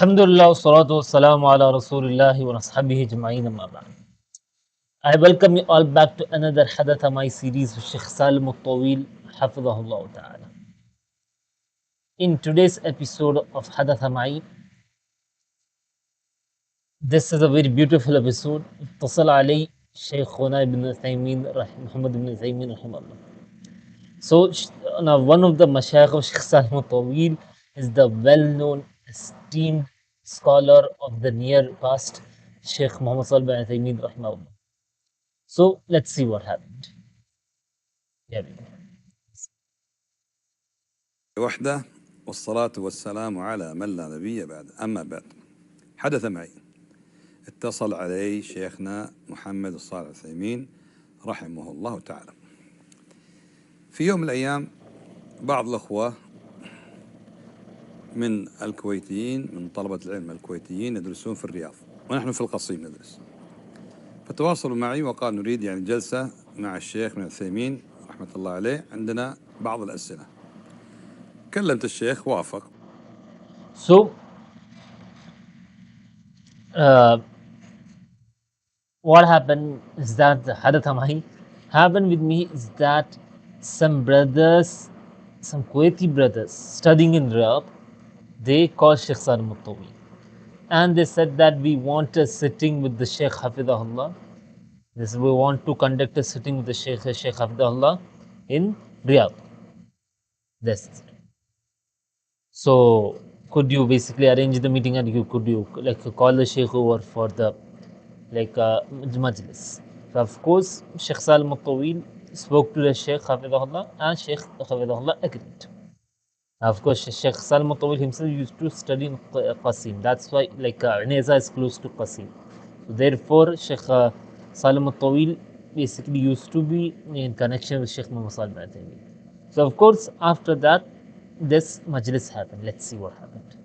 Alhamdulillah, wassalatu wassalamu ala rasulillahi wa ashabihi ajma'in amma ba'd. I welcome you all back to another Hadatha My series with Sheikh Salem Taweel, Hafidahullah Ta'ala. In today's episode of Hadatha My, this is a very beautiful episode. اتصل علي شيخنا ابن عثيمين محمد بن عثيمين رحمه الله. So now one of the mashayikh of Sheikh Salem Taweel is the well-known, esteemed scholar of the near past, Sheikh Muhammad Salih bin Uthaymeen rahimahullah. So let's see what happened. Here we go. وحده والصلاة والسلام على من لا نبي بعد. أما بعد، حدث معي اتصل علي شيخنا محمد الصالح العثيمين رحمه الله تعالى. في يوم من الأيام بعض الأخوة من الكويتيين، من طلبة العلم الكويتيين، يدرسون في الرياض ونحن في القصيم ندرس، فتواصلوا معي وقال نريد جلسة مع الشيخ من العثيمين رحمة الله عليه، عندنا بعض الأسئلة. كلمت الشيخ وافق. So what happened is that the Hadatha happened with me is that some brothers, some Kuwaiti brothers studying in Riyadh, they called Sheikh Salem Taweel and they said that we want a sitting with the Sheikh Hafidahullah. We want to conduct a sitting with the Sheikh Hafidahullah in Riyadh. This is it. So could you basically arrange the meeting and could you call the Sheikh over for the majlis? So of course Sheikh Salem Taweel spoke to the Sheikh Hafidahullah and Sheikh Hafidahullah agreed. Of course Sheikh Salem Taweel himself used to study in Qasim. That's why Neza is close to Qasim. So therefore Sheikh Salem Taweel basically used to be in connection with Sheikh Muhammad Salih bin Uthaymeen. So of course after that this majlis happened. Let's see what happened.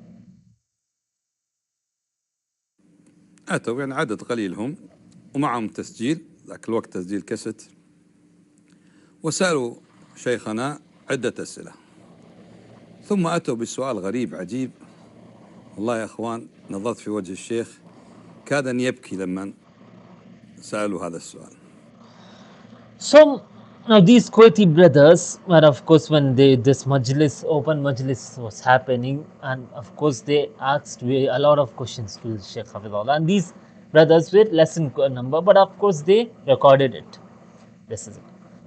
أتوا عدد قليل هم ومعهم تسجيل، ذاك الوقت تسجيل كاسيت، وسألوا شيخنا عدة أسئلة، ثم أتوا بسؤال غريب عجيب. والله يا أخوان نظرت في وجه الشيخ كاد أن يبكي لما سألوا هذا السؤال. So now these Kuwaiti brothers were, of course, when this majlis, open majlis was happening, and of course they asked a lot of questions to Sheikh Hafidahullah, and these brothers were less in number, but of course they recorded it. This is it.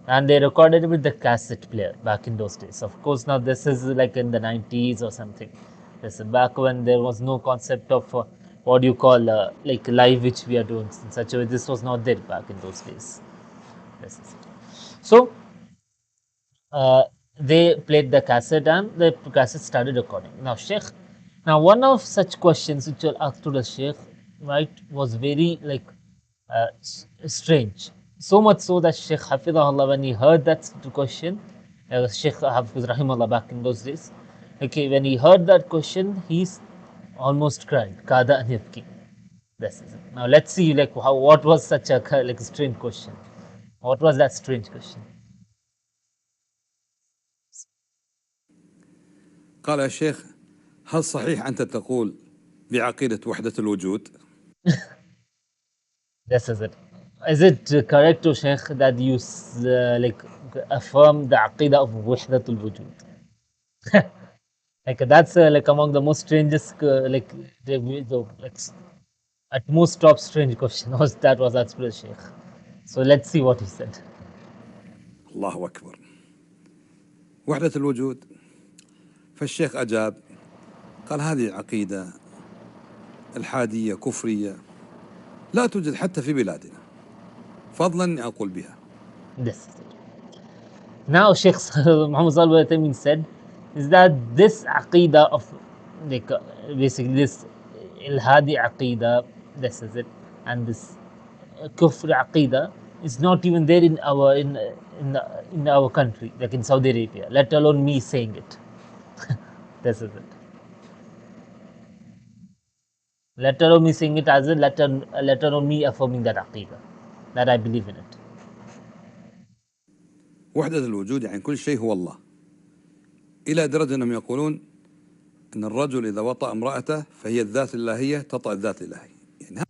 And they recorded it with the cassette player back in those days. Of course now this is like in the 90s or something. This is back when there was no concept of what you call like live, which we are doing in such a way. This was not there back in those days. This is it. So they played the cassette and the cassette started recording. Now one of such questions which were asked to the Sheikh, right, was very strange. So much so that Sheikh Hafidahullah, when he heard that question, Sheikh Hafiz Rahimahullah back in those days, okay, when he heard that question, he's almost cried. Kada an yabki. This is it. Now let's see what was such a strange question. What was that strange question? قال يا شيخ هل صحيح أنت تقول بعقيدة وحدة الوجود؟ This is it. Is it correct to Sheikh that you affirm the aqidah of wahdatul wujud? That's among the most strangest at most top strange question was asked to the Sheikh. So let's see what he said. الله أكبر. وحدة الوجود. فالشيخ أجاب قال هذه عقيدة الحادية كفرية لا توجد حتى في بلادنا، فضلا أن أقول بها. This is it. Now Sheikh Muhammad Salih bin Uthaymeen said is that this aqidah of basically this ilhadi aqidah, this is it, and this kufr aqidah is not even there in our country, like in Saudi Arabia, let alone me saying it. This is it. Let alone me saying it as a let alone me affirming that aqidah, that I believe in it. وحدة الوجود يعني كل شيء هو الله، إلى درجة أنهم يقولون أن الرجل إذا وطأ امرأته فهي الذات الإلهية تطأ الذات الإلهية. يعني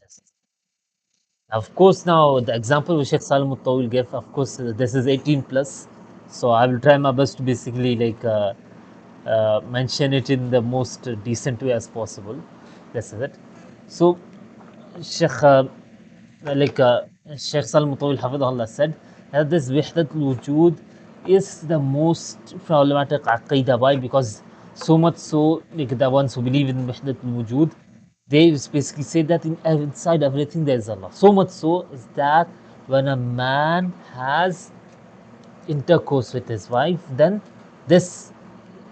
Of course, now the example which Sheikh Salem Taweel gave, of course, this is 18 plus. So I will try my best to basically like mention it in the most decent way as possible. This is it. So Sheikh like Sheikh Salem Taweel Hafidahullah said that this Wahdat al-Wujud is the most problematic aqidah. Why? Because so much so, like the ones who believe in Wahdat al-Wujud, they basically say that inside everything there is Allah. So much so is that when a man has intercourse with his wife, then this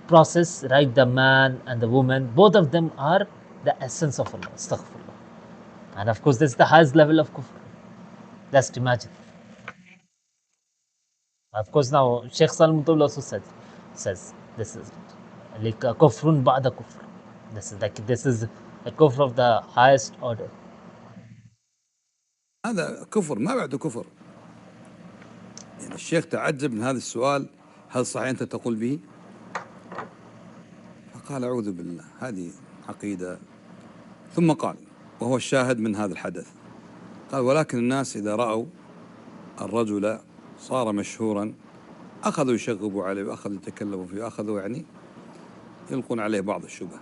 process, right, the man and the woman, both of them are the essence of Allah. Astaghfirullah. And of course, this is the highest level of kufr. Just imagine. Of course, now Sheikh Salim Mutawwil also says this is like kufrun ba'da kufr. This is a kufr of the highest order. هذا كفر ما بعده كفر. يعني الشيخ تعجب من هذا السؤال، هل صحيح أنت تقول به؟ فقال أعوذ بالله، هذه عقيدة. ثم قال وهو الشاهد من هذا الحدث، قال ولكن الناس إذا رأوا الرجل صار مشهورا أخذوا يشغبوا عليه وأخذوا يتكلموا فيه وأخذوا يعني يلقون عليه بعض الشبه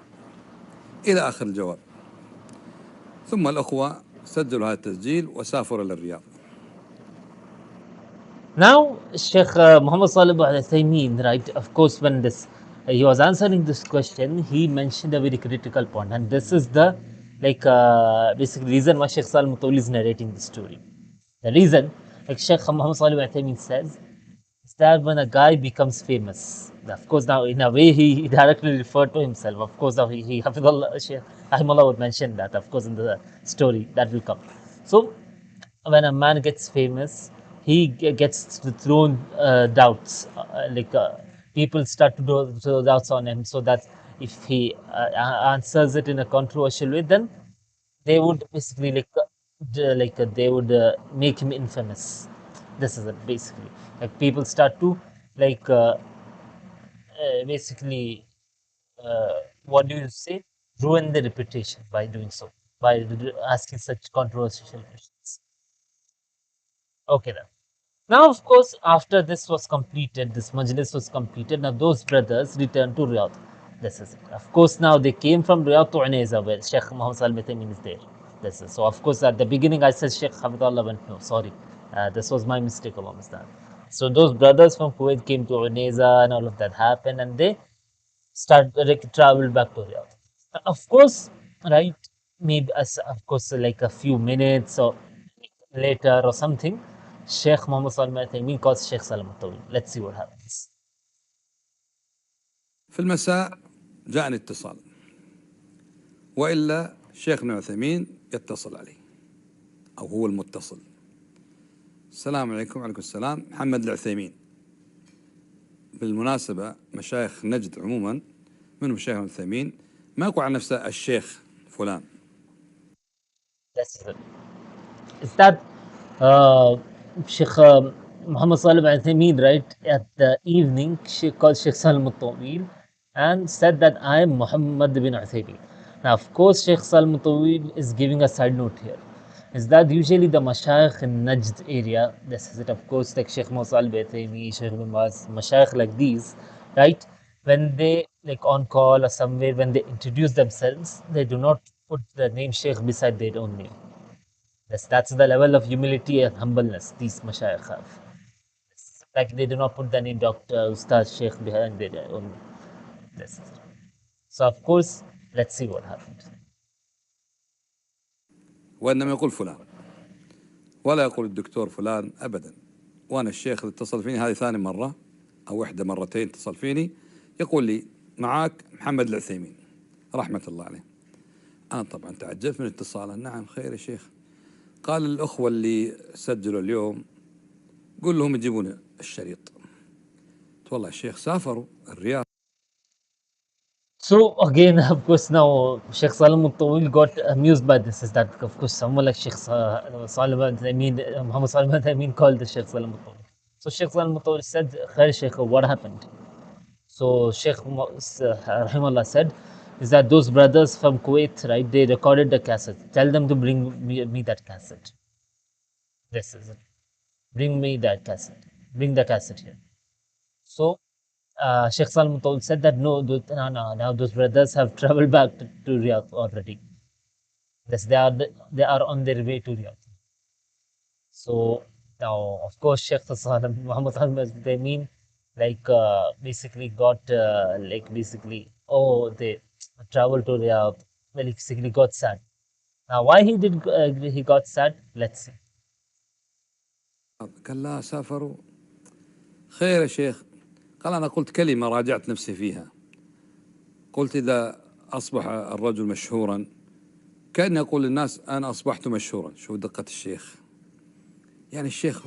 إلى آخر الجواب. ثم الأخوة سجلوا هذا التسجيل وسافروا إلى الرياض. Now, Sheikh Muhammad Salih al Uthaymeen, right? Of course, when this he was answering this question, he mentioned a very critical point, and this is the like basic reason why Sheikh Salih Mutawli is narrating the story. The reason, like Sheikh Muhammad Salih al Uthaymeen says, is that when a guy becomes famous, of course, now in a way he directly referred to himself. Of course, now he Hafidullah, Sheikh Ahimullah would mention that, of course, in the story that will come. So when a man gets famous, he gets thrown doubts. People start to throw doubts on him, so that if he answers it in a controversial way, then they would basically they would make him infamous. This is it basically. Like people start to like basically what do you say? Ruin their reputation by doing so, by asking such controversial questions. Okay then. Now, of course, after this was completed, this majlis was completed. Now, those brothers returned to Riyadh. This is it. Of course, now they came from Riyadh to Uneza, where Sheikh Muhammad Salim Uthaymeen is there. This is so. Of course, at the beginning, I said Sheikh Hafidullah went no. Sorry, this was my mistake along with that. So those brothers from Kuwait came to Uneza, and all of that happened, and they traveled back to Riyadh. Of course, right? Maybe as of course, like a few minutes or later or something, Sheikh Muhammad Salim Al-Uthaymeen calls Sheikh Salim Al-Tawil. Let's see what happens. في المساء جاءني اتصال، وإلا الشيخ ابن عثيمين يتصل علي أو هو المتصل. السلام عليكم. وعليكم السلام. محمد العثيمين. بالمناسبة مشايخ نجد عموما منهم الشيخ ابن عثيمين ما يقول عن نفسه الشيخ فلان. That's it. Is that Sheikh Muhammad Salim Al-Uthaymeen, right? At the evening, she called Sheikh Salim Al-Tawil and said that I am Muhammad bin Uthaymeen. Now, of course, Sheikh Salim Al-Tawil is giving a side note here. Is that usually the Mashayikh in Najd area, this is it, of course, like Sheikh Muhammad Salim Al-Uthaymeen, Sheikh bin Baz, Mashayikh like these, right? When they like on call or somewhere, when they introduce themselves, they do not put the name Sheikh beside their own name. That's the level of humility and humbleness these mashayikh have. Like they do not put the name Doctor, Ustad, Sheikh behind their own. This. So of course, let's see what happens. وإنما يقول فلان ولا يقول الدكتور فلان أبدا. وأنا الشيخ اللي اتصل فيني هذه ثاني مرة أو إحدى مرتين اتصل فيني يقول لي معاك محمد العثيمين رحمة الله عليه. أنا طبعا تعجبت من اتصاله. نعم خير يا شيخ. قال الأخوة اللي سجلوا اليوم قول لهم يجيبون الشريط. والله الشيخ سافروا الرياض. So again, of course, now Sheikh Salim Al-Tawil got amused by this. Is that of course someone like Sheikh Salim Muhammad Salim Al-Tawil called the Sheikh Salim Al-Tawil. So Sheikh Salim Al-Tawil said, "Khair Sheikh, what happened?" So Sheikh Rahimahullah said, is that those brothers from Kuwait, right? They recorded the cassette. Tell them to bring me that cassette. This is it. Bring me that cassette. Bring the cassette here. So Sheikh Salman said that no, no, no, now those brothers have traveled back to Riyadh already. Yes, they are on their way to Riyadh. So now, of course, Sheikh Salman Muhammad Salman, they mean like basically got like basically they traveled to Riyadh. Well, he basically got sad. Now, why he got sad? Let's see. قال لا سافروا. خير يا شيخ. قال أنا قلت كلمة راجعت نفسي فيها. قلت إذا أصبح الرجل مشهورا كأن يقول للناس أنا أصبحت مشهورا. شو دقة الشيخ. يعني الشيخ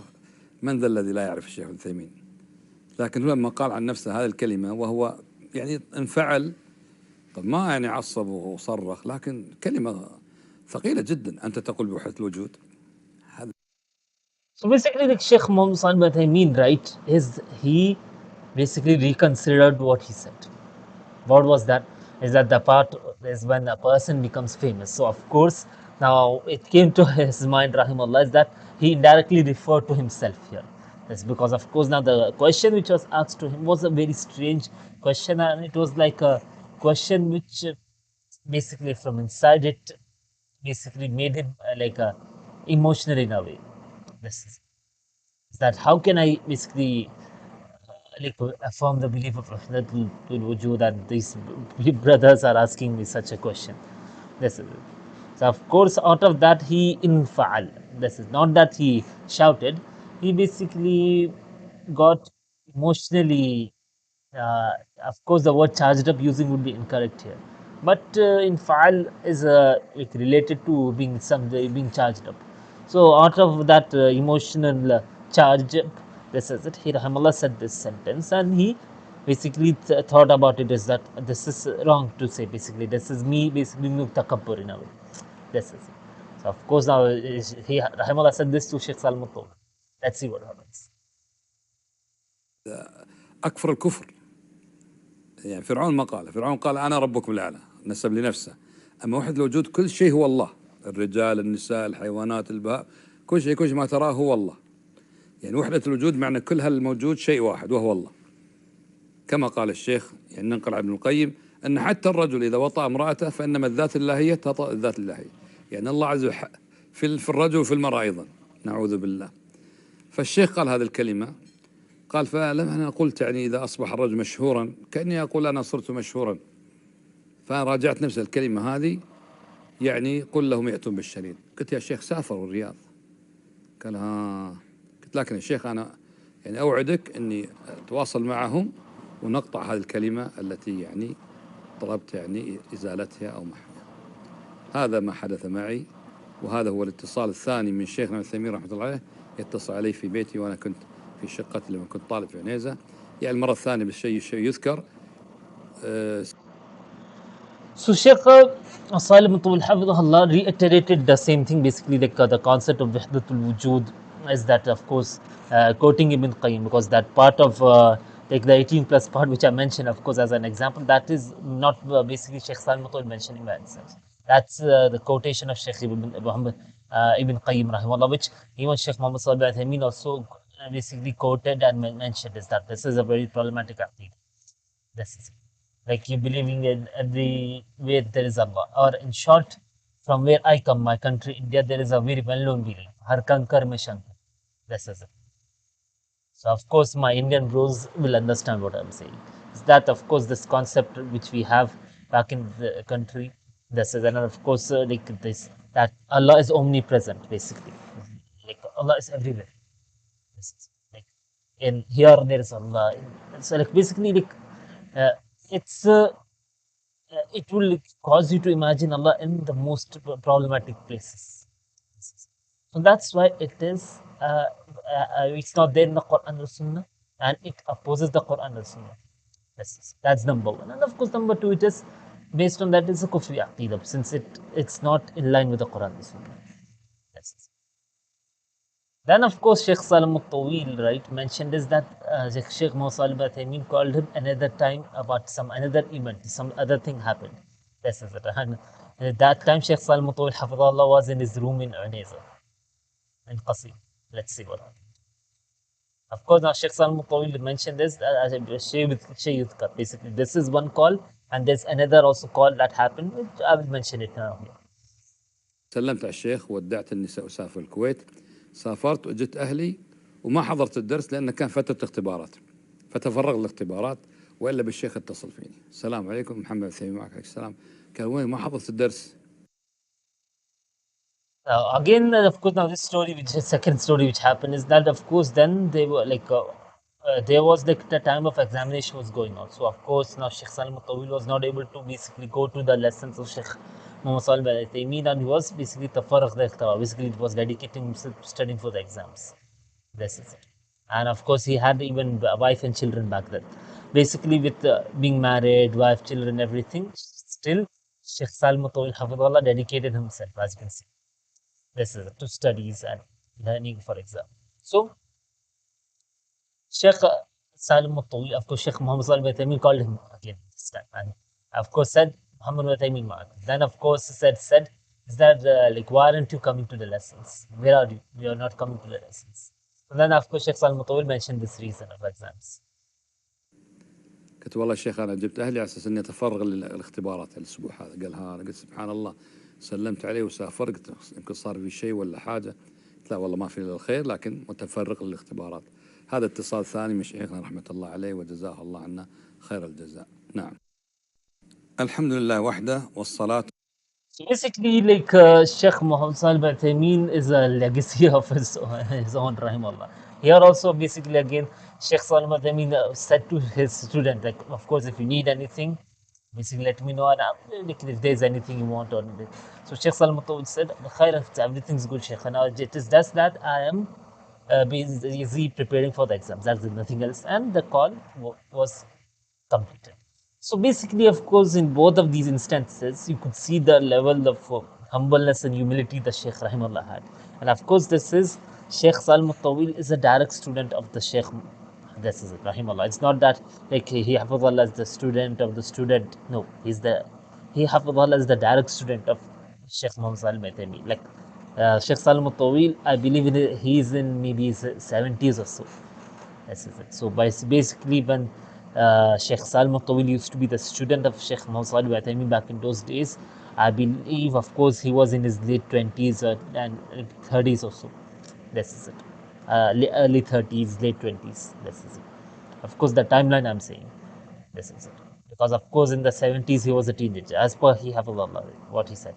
من ذا الذي لا يعرف الشيخ ابن تيمية. لكن لما قال عن نفسه هذه الكلمة وهو يعني انفعل. طب ما يعني عصب وصرخ، لكن كلمة ثقيلة جدا. أنت تقول بوحدة الوجود. هذا So basically, like Sheikh Muhammad Salman, I mean, right, is he basically reconsidered what he said. What was that? Is that the part is when a person becomes famous. So of course, now it came to his mind, Rahimullah, is that he indirectly referred to himself here. That's because of course now the question which was asked to him was a very strange question, and it was like a question which basically from inside it basically made him like emotional in a way. This is that how can I basically like affirm the belief of Wahdatul Wujud that these brothers are asking me such a question. This is it. So of course, out of that he infa'al. This is not that he shouted. He basically got emotionally. Of course, the word charged up using would be incorrect here. But infa'al is like related to being charged up. So out of that emotional charge, this is it. He Rahimallah said this sentence, and he basically thought about it as that this is wrong to say. Basically, this is me basically takabbur in a way. This is it. So of course now he Rahimallah said this to Sheikh Salman. Let's see what happens. أكفر الكفر. يعني فرعون ما قال. فرعون قال أنا ربكم الأعلى، نسب لنفسه. أما وحدة الوجود كل شيء هو الله. الرجال، النساء، الحيوانات، البهاء، كل شيء ما تراه هو الله. يعني وحدة الوجود معنى كل هالموجود شيء واحد وهو الله. كما قال الشيخ يعني ننقل عن ابن القيم أن حتى الرجل إذا وطأ امرأته فإنما الذات اللهية تطأ الذات اللهية. يعني الله عز وجل في الرجل وفي المرأة أيضا، نعوذ بالله. فالشيخ قال هذه الكلمة، قال فلما أنا قلت يعني إذا أصبح الرجل مشهورا كأني أقول أنا صرت مشهورا. فراجعت نفس الكلمة هذه، يعني قل لهم يأتون بالشريط. قلت يا شيخ سافروا الرياض. قال قلت لكن يا شيخ أنا يعني أوعدك أني أتواصل معهم ونقطع هذه الكلمة التي يعني طلبت يعني إزالتها أو محوها. هذا ما حدث معي، وهذا هو الاتصال الثاني من شيخنا ابن تيمية رحمة الله عليه. يتصل علي في بيتي وأنا كنت في شقتي لما كنت طالب في عنيزة. يعني المرة الثانية بالشيء يذكر. So Sheikh Salem Allah reiterated the same thing, basically the concept of Wahdatul Wujud is that of course quoting Ibn Qayyim, because that part of like the 18 plus part which I mentioned of course as an example, that is not basically Sheikh Salem mentioning by himself. That's the quotation of Sheikh Ibn Qayyim rahimahullah, which even Sheikh Muhammad Salih Al also basically quoted and mentioned, is that this is a very problematic aqeedah. This is like you believing in every way there is Allah. Or in short, from where I come, my country, India, there is a very well-known belief. Har kankar mein shankar. This is it. So of course, my Indian bros will understand what I'm saying. Is that of course this concept which we have back in the country. This is, and of course like this, that Allah is omnipresent basically. Like Allah is everywhere. This is like in here there is Allah. So like basically like uh, it's it will cause you to imagine Allah in the most problematic places. So that's why it is it's not there in the Quran or Sunnah, and it opposes the Quran or Sunnah. That's number one. And of course, number two, it is based on that is a kufri aqidah, since it's not in line with the Quran or Sunnah. That's Then, of course, Sheikh Salem Taweel, right, mentioned is that Sheikh Muhammad Salih called him another time about some another event, some other thing happened. This is it. And at that time, Sheikh Salem Mutawil Hafidullah was in his room in Uneza, in Qasim. Let's see what. Of course, now Sheikh Salem Mutawil mentioned this as a Shay with Shay Yudhkar. Basically, this is one call, and there's another also call that happened, which I will mention it now. سلمت على الشيخ وودعت النساء وسافر الكويت. سافرت وجدت أهلي وما حضرت الدرس لأنه كان فترة اختبارات، فتفرغ للاختبارات. وإلا بالشيخ اتصل فيني: السلام عليكم، محمد الثاني معك. عليك السلام. قال: وين ما حضرت الدرس؟ Again, of course, now this story, which is second story which happened, is that of course then they were like there was like the time of examination was going on. So of course now Sheikh Salim Tawil was not able to basically go to the lessons of Sheikh Muhammad Salim al Uthaymeen, and he was basically tafarraq the ikhtibar. Basically, it was dedicating himself to studying for the exams. This is it. And of course, he had even a wife and children back then. Basically, with being married, wife, children, everything, still Sheikh Salim Tawil Hafidullah dedicated himself, as you can see. This is to studies and learning for exam. So Sheikh Salim al of course, Sheikh Muhammad Salim al called him again this time, and of course said Muhammad al Ma'ak. Then of course said, is that like why aren't you coming to the lessons? Where are you? You are not coming to the lessons. So then of course Sheikh Salim al mentioned this reason of exams. قلت: والله الشيخ أنا جبت أهلي على أساس إني أتفرغ للاختبارات الأسبوع هذا. قال: ها. أنا قلت: سبحان الله، سلمت عليه وسافر. قلت: يمكن صار في شيء ولا حاجة. قلت: لا والله ما في إلا الخير، لكن متفرغ للاختبارات. هذا اتصال ثاني من شيخنا رحمة الله عليه وجزاه الله عنا خير الجزاء. نعم. الحمد لله وحده والصلاة. So basically, like Sheikh Muhammad Salih al Uthaymeen is a legacy of his own, rahimahullah. Here also, basically, again, Sheikh Salih al Uthaymeen said to his student, like, of course, if you need anything, basically let me know, and like, if there's anything you want or anything. So Sheikh Salih al Uthaymeen said, Khair, everything's good, Sheikh. Now, it is just that I am busy preparing for the exams. That's nothing else. And the call was completed. So basically, of course, in both of these instances, you could see the level of humbleness and humility that Sheikh Rahimullah had. And of course, this is Sheikh Salim Tawil is a direct student of the Sheikh. This is it, Rahimullah. It's not that like he Hafizullah is the student of the student. No, he Hafizullah is the direct student of Sheikh Muhammad Salim Tawil. Like Sheikh Salim Tawil, I believe he is in maybe his 70s or so. This is it. So basically, when Sheikh Salim Tawil used to be the student of Sheikh Muhammad Salih al Uthaymeen back in those days, I believe, of course, he was in his late 20s and 30s or so. This is it. Early 30s, late 20s. This is it. Of course, the timeline I'm saying. This is it. Because, of course, in the 70s, he was a teenager, as per he Hafizullah, what he said.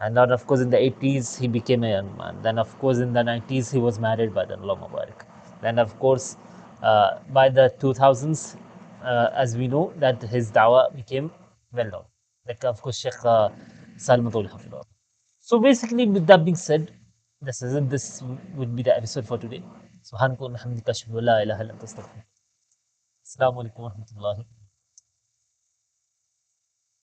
And then, of course, in the 80s, he became a young man. Then, of course, in the 90s, he was married by the Allah Mubarak. Then, of course, by the 2000s, as we know, that his dawah became well known. Like, of course, Sheikh Salmatul Hafidullah. So, basically, with that being said, this would be the episode for today. Subhanakallah, alhamdulillah, la ilaha illa anta astaghfiruka. Assalamu alaikum wa rahmatullahi